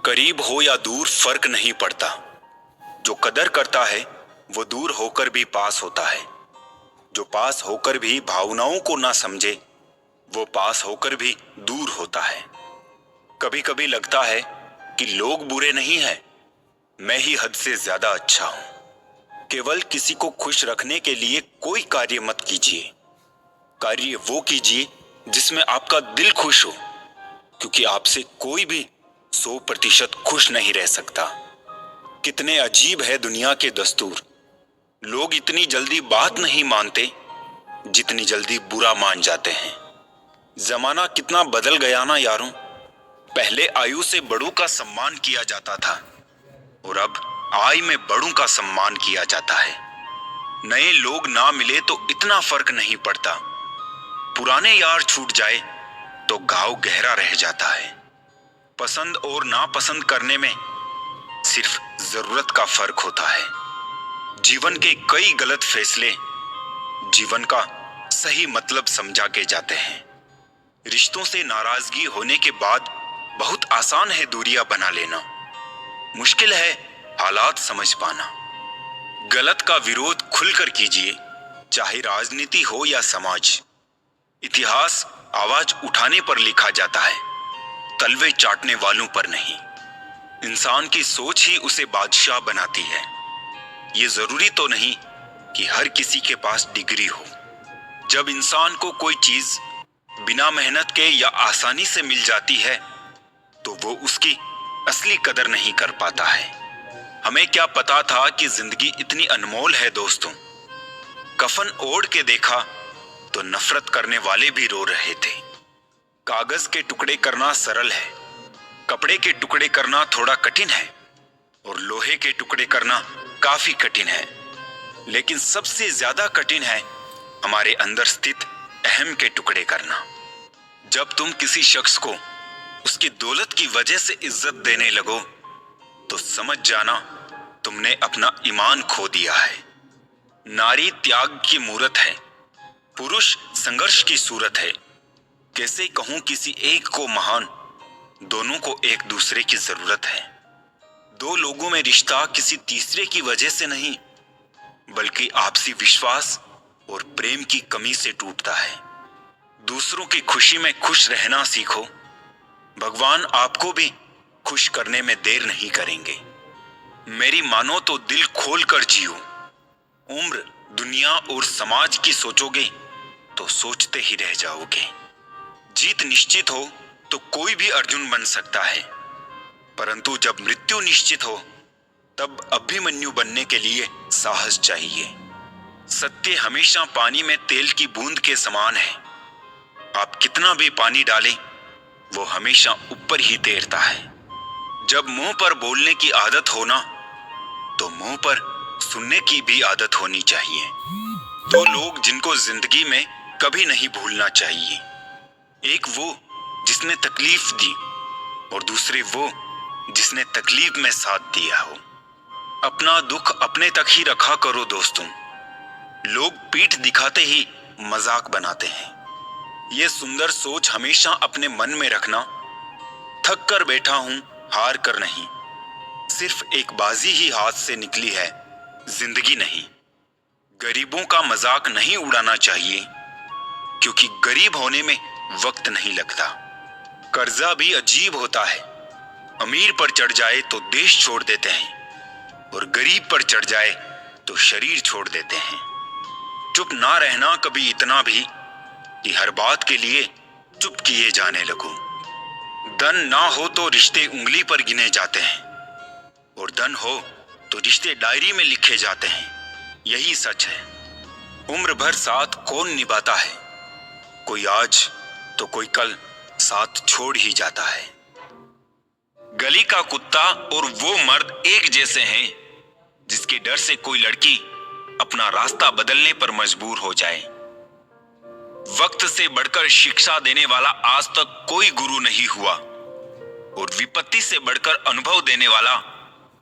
करीब हो या दूर फर्क नहीं पड़ता। जो कदर करता है वो दूर होकर भी पास होता है। जो पास होकर भी भावनाओं को ना समझे वो पास होकर भी दूर होता है। कभी कभी लगता है कि लोग बुरे नहीं हैं, मैं ही हद से ज्यादा अच्छा हूं। केवल किसी को खुश रखने के लिए कोई कार्य मत कीजिए। कार्य वो कीजिए जिसमें आपका दिल खुश हो, क्योंकि आपसे कोई भी 100% खुश नहीं रह सकता। कितने अजीब है दुनिया के दस्तूर। लोग इतनी जल्दी बात नहीं मानते जितनी जल्दी बुरा मान जाते हैं। जमाना कितना बदल गया ना यारों। पहले आयु से बड़ों का सम्मान किया जाता था और अब आय में बड़ों का सम्मान किया जाता है। नए लोग ना मिले तो इतना फर्क नहीं पड़ता, पुराने यार छूट जाए तो घाव गहरा रह जाता है। पसंद और नापसंद करने में सिर्फ जरूरत का फर्क होता है। जीवन के कई गलत फैसले जीवन का सही मतलब समझा के जाते हैं। रिश्तों से नाराजगी होने के बाद बहुत आसान है दूरियां बना लेना, मुश्किल है हालात समझ पाना। गलत का विरोध खुलकर कीजिए, चाहे राजनीति हो या समाज। इतिहास आवाज उठाने पर लिखा जाता है, तलवे चाटने वालों पर नहीं। इंसान की सोच ही उसे बादशाह बनाती है। ये जरूरी तो नहीं कि हर किसी के पास डिग्री हो। जब इंसान को कोई चीज बिना मेहनत के या आसानी से मिल जाती है तो वो उसकी असली कदर नहीं कर पाता है। हमें क्या पता था कि जिंदगी इतनी अनमोल है दोस्तों। कफन ओढ़ के देखा तो नफरत करने वाले भी रो रहे थे। कागज के टुकड़े करना सरल है, कपड़े के टुकड़े करना थोड़ा कठिन है और लोहे के टुकड़े करना काफी कठिन है। लेकिन सबसे ज्यादा कठिन है हमारे अंदर स्थित अहम के टुकड़े करना। जब तुम किसी शख्स को उसकी दौलत की वजह से इज्जत देने लगो तो समझ जाना तुमने अपना ईमान खो दिया है। नारी त्याग की मूरत है, पुरुष संघर्ष की सूरत है। कैसे कहूं किसी एक को महान, दोनों को एक दूसरे की जरूरत है। दो लोगों में रिश्ता किसी तीसरे की वजह से नहीं बल्कि आपसी विश्वास और प्रेम की कमी से टूटता है। दूसरों की खुशी में खुश रहना सीखो, भगवान आपको भी खुश करने में देर नहीं करेंगे। मेरी मानो तो दिल खोल कर जियो। उम्र, दुनिया और समाज की सोचोगे तो सोचते ही रह जाओगे। जीत निश्चित हो तो कोई भी अर्जुन बन सकता है, परंतु जब मृत्यु निश्चित हो तब अभिमन्यु बनने के लिए साहस चाहिए। सत्य हमेशा पानी में तेल की बूंद के समान है। आप कितना भी पानी डालें वो हमेशा ऊपर ही तैरता है। जब मुंह पर बोलने की आदत हो ना तो मुंह पर सुनने की भी आदत होनी चाहिए। दो लोग जिनको जिंदगी में कभी नहीं भूलना चाहिए, एक वो जिसने तकलीफ दी और दूसरे वो जिसने तकलीफ में साथ दिया हो। अपना दुख अपने तक ही रखा करो दोस्तों। लोग पीठ दिखाते ही मजाक बनाते हैं। ये सुंदर सोच हमेशा अपने मन में रखना, थक कर बैठा हूं हार कर नहीं। सिर्फ एक बाजी ही हाथ से निकली है, जिंदगी नहीं। गरीबों का मजाक नहीं उड़ाना चाहिए, क्योंकि गरीब होने में वक्त नहीं लगता। कर्जा भी अजीब होता है, अमीर पर चढ़ जाए तो देश छोड़ देते हैं और गरीब पर चढ़ जाए तो शरीर छोड़ देते हैं। चुप ना रहना कभी इतना भी कि हर बात के लिए चुप किए जाने लगो। धन ना हो तो रिश्ते उंगली पर गिने जाते हैं और धन हो तो रिश्ते डायरी में लिखे जाते हैं। यही सच है। उम्र भर साथ कौन निभाता है, कोई आज तो कोई कल साथ छोड़ ही जाता है। गली का कुत्ता और वो मर्द एक जैसे हैं जिसके डर से कोई लड़की अपना रास्ता बदलने पर मजबूर हो जाए। वक्त से बढ़कर शिक्षा देने वाला आज तक कोई गुरु नहीं हुआ और विपत्ति से बढ़कर अनुभव देने वाला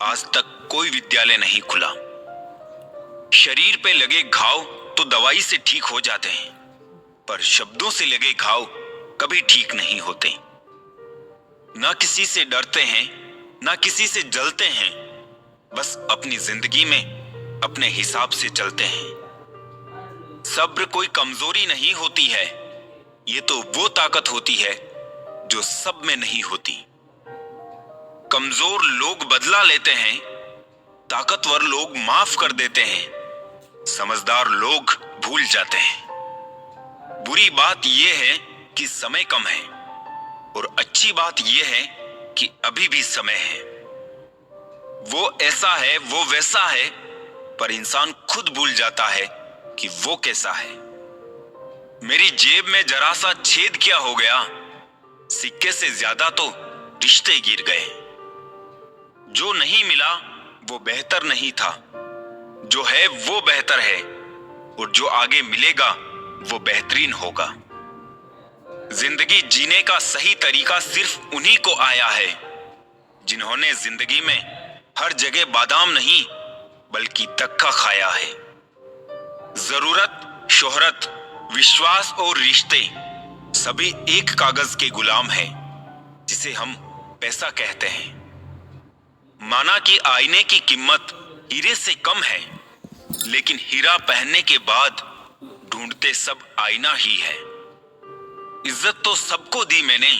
आज तक कोई विद्यालय नहीं खुला। शरीर पे लगे घाव तो दवाई से ठीक हो जाते हैं, पर शब्दों से लगे घाव कभी ठीक नहीं होते। न किसी से डरते हैं ना किसी से जलते हैं, बस अपनी जिंदगी में अपने हिसाब से चलते हैं। सब्र कोई कमजोरी नहीं होती है, ये तो वो ताकत होती है जो सब में नहीं होती। कमजोर लोग बदला लेते हैं, ताकतवर लोग माफ कर देते हैं, समझदार लोग भूल जाते हैं। बुरी बात यह है कि समय कम है, और अच्छी बात यह है कि अभी भी समय है। वो ऐसा है, वो वैसा है, पर इंसान खुद भूल जाता है कि वो कैसा है। मेरी जेब में जरा सा छेद क्या हो गया, सिक्के से ज्यादा तो रिश्ते गिर गए। जो नहीं मिला वो बेहतर नहीं था, जो है वो बेहतर है, और जो आगे मिलेगा वो बेहतरीन होगा। जिंदगी जीने का सही तरीका सिर्फ उन्हीं को आया है जिन्होंने जिंदगी में हर जगह बादाम नहीं बल्कि तक्का खाया है। जरूरत, शोहरत, विश्वास और रिश्ते सभी एक कागज के गुलाम हैं जिसे हम पैसा कहते हैं। माना कि आईने की कीमत हीरे से कम है, लेकिन हीरा पहनने के बाद ढूंढते सब आईना ही है। इज्जत तो सबको दी मैंने,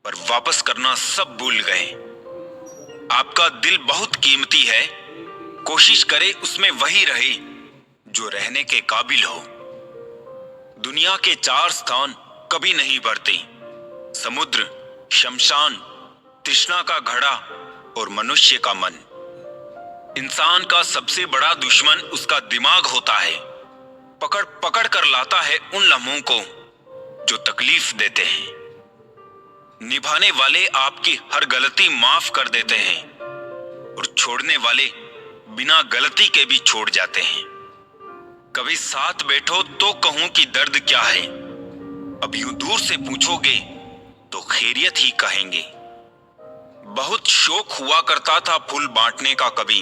पर वापस करना सब भूल गए। आपका दिल बहुत कीमती है, कोशिश करे उसमें वही रहे जो रहने के काबिल हो। दुनिया के 4 स्थान कभी नहीं बढ़ते, समुद्र, शमशान, तृष्णा का घड़ा और मनुष्य का मन। इंसान का सबसे बड़ा दुश्मन उसका दिमाग होता है, पकड़ पकड़ कर लाता है उन लम्हों को जो तकलीफ देते हैं। निभाने वाले आपकी हर गलती माफ कर देते हैं, और छोड़ने वाले बिना गलती के भी छोड़ जाते हैं। कभी साथ बैठो तो कहूं कि दर्द क्या है, अब यूं दूर से पूछोगे तो खैरियत ही कहेंगे। बहुत शौक हुआ करता था फूल बांटने का, कभी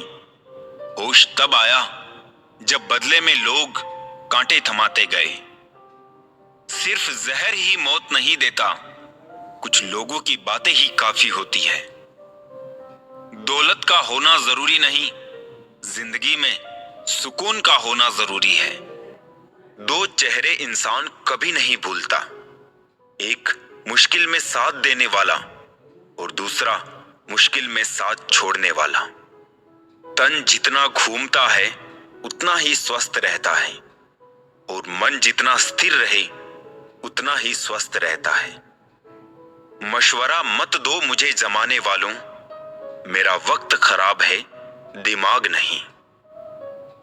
होश तब आया जब बदले में लोग कांटे थमाते गए। सिर्फ जहर ही मौत नहीं देता, कुछ लोगों की बातें ही काफी होती है। दौलत का होना जरूरी नहीं, जिंदगी में सुकून का होना जरूरी है। 2 चेहरे इंसान कभी नहीं भूलता, एक मुश्किल में साथ देने वाला और दूसरा मुश्किल में साथ छोड़ने वाला। तन जितना घूमता है उतना ही स्वस्थ रहता है, और मन जितना स्थिर रहे उतना ही स्वस्थ रहता है। मशवरा मत दो मुझे जमाने वालों, मेरा वक्त खराब है, दिमाग नहीं।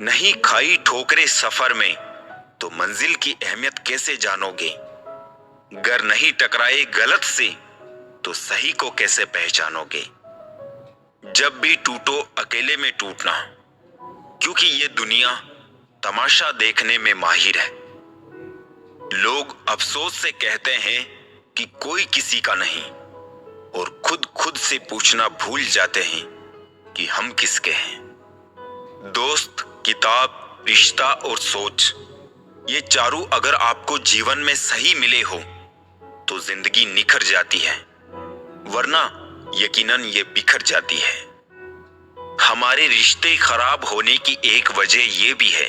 नहीं खाई ठोकरे सफर में तो मंजिल की अहमियत कैसे जानोगे। गर नहीं टकराए गलत से तो सही को कैसे पहचानोगे। जब भी टूटो अकेले में टूटना, क्योंकि ये दुनिया तमाशा देखने में माहिर है। लोग अफसोस से कहते हैं कि कोई किसी का नहीं, और खुद से पूछना भूल जाते हैं कि हम किसके हैं। दोस्त, किताब, रिश्ता और सोच, ये चारों अगर आपको जीवन में सही मिले हो तो जिंदगी निखर जाती है, वरना यकीनन ये बिखर जाती है। हमारे रिश्ते खराब होने की एक वजह ये भी है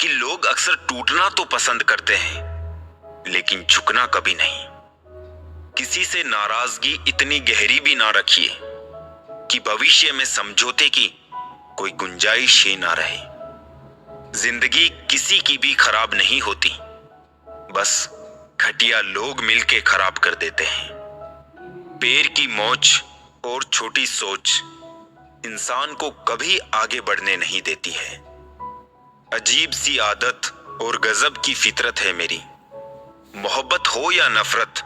कि लोग अक्सर टूटना तो पसंद करते हैं, लेकिन झुकना कभी नहीं। किसी से नाराजगी इतनी गहरी भी ना रखिए कि भविष्य में समझौते की कोई गुंजाइश ही ना रहे। जिंदगी किसी की भी खराब नहीं होती, बस घटिया लोग मिलके खराब कर देते हैं। पैर की मोच और छोटी सोच इंसान को कभी आगे बढ़ने नहीं देती है। अजीब सी आदत और गजब की फितरत है मेरी, मोहब्बत हो या नफरत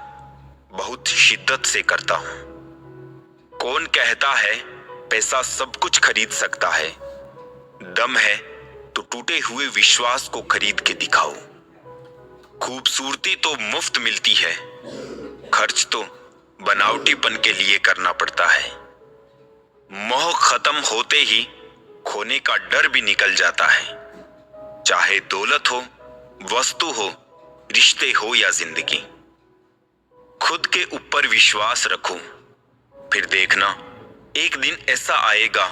बहुत शिद्दत से करता हूं। कौन कहता है पैसा सब कुछ खरीद सकता है, दम है तो टूटे हुए विश्वास को खरीद के दिखाओ। खूबसूरती तो मुफ्त मिलती है, खर्च तो बनावटीपन के लिए करना पड़ता है। मोह खत्म होते ही खोने का डर भी निकल जाता है, चाहे दौलत हो, वस्तु हो, रिश्ते हो या जिंदगी। खुद के ऊपर विश्वास रखो, फिर देखना एक दिन ऐसा आएगा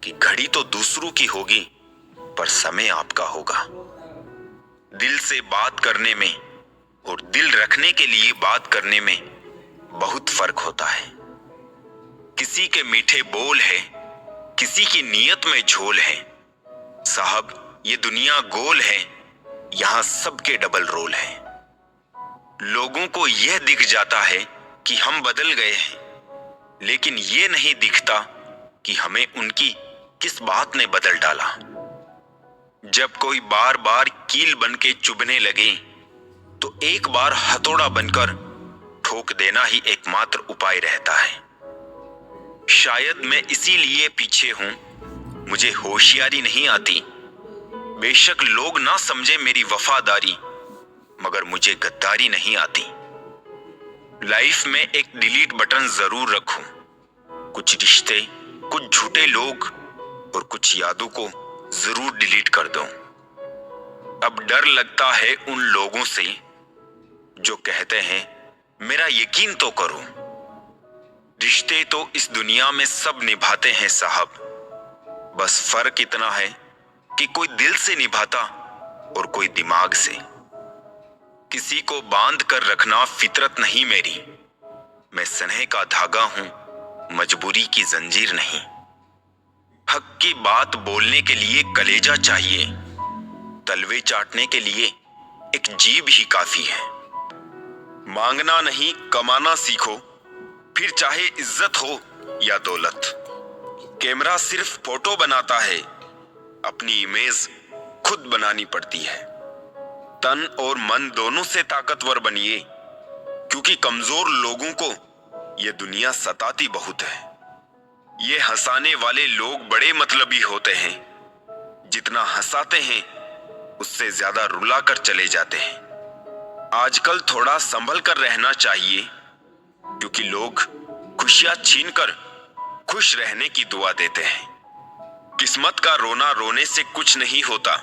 कि घड़ी तो दूसरों की होगी, पर समय आपका होगा। दिल से बात करने में और दिल रखने के लिए बात करने में बहुत फर्क होता है। किसी के मीठे बोल है, किसी की नीयत में झोल है। साहब, ये दुनिया गोल है, यहां सबके डबल रोल है। लोगों को यह दिख जाता है कि हम बदल गए हैं, लेकिन ये नहीं दिखता कि हमें उनकी किस बात ने बदल डाला। जब कोई बार बार कील बन के चुभने लगे, तो एक बार हथौड़ा बनकर ठोक देना ही एकमात्र उपाय रहता है। शायद मैं इसीलिए पीछे हूं, मुझे होशियारी नहीं आती। बेशक लोग ना समझे मेरी वफादारी, मगर मुझे गद्दारी नहीं आती। लाइफ में एक डिलीट बटन जरूर रखूं। कुछ रिश्ते, कुछ झूठे लोग और कुछ यादों को जरूर डिलीट कर दूं। अब डर लगता है उन लोगों से जो कहते हैं मेरा यकीन तो करो। रिश्ते तो इस दुनिया में सब निभाते हैं साहब, बस फर्क इतना है कि कोई दिल से निभाता और कोई दिमाग से। किसी को बांध कर रखना फितरत नहीं मेरी, मैं स्नेह का धागा हूं, मजबूरी की जंजीर नहीं। हक की बात बोलने के लिए कलेजा चाहिए, तलवे चाटने के लिए एक जीभ ही काफी है। मांगना नहीं कमाना सीखो, फिर चाहे इज्जत हो या दौलत। कैमरा सिर्फ फोटो बनाता है, अपनी इमेज खुद बनानी पड़ती है। तन और मन दोनों से ताकतवर बनिए, क्योंकि कमजोर लोगों को यह दुनिया सताती बहुत है। ये हंसाने वाले लोग बड़े मतलबी होते हैं, जितना हंसाते हैं उससे ज्यादा रुला कर चले जाते हैं। आजकल थोड़ा संभल कर रहना चाहिए, क्योंकि लोग खुशियां छीनकर खुश रहने की दुआ देते हैं। किस्मत का रोना रोने से कुछ नहीं होता,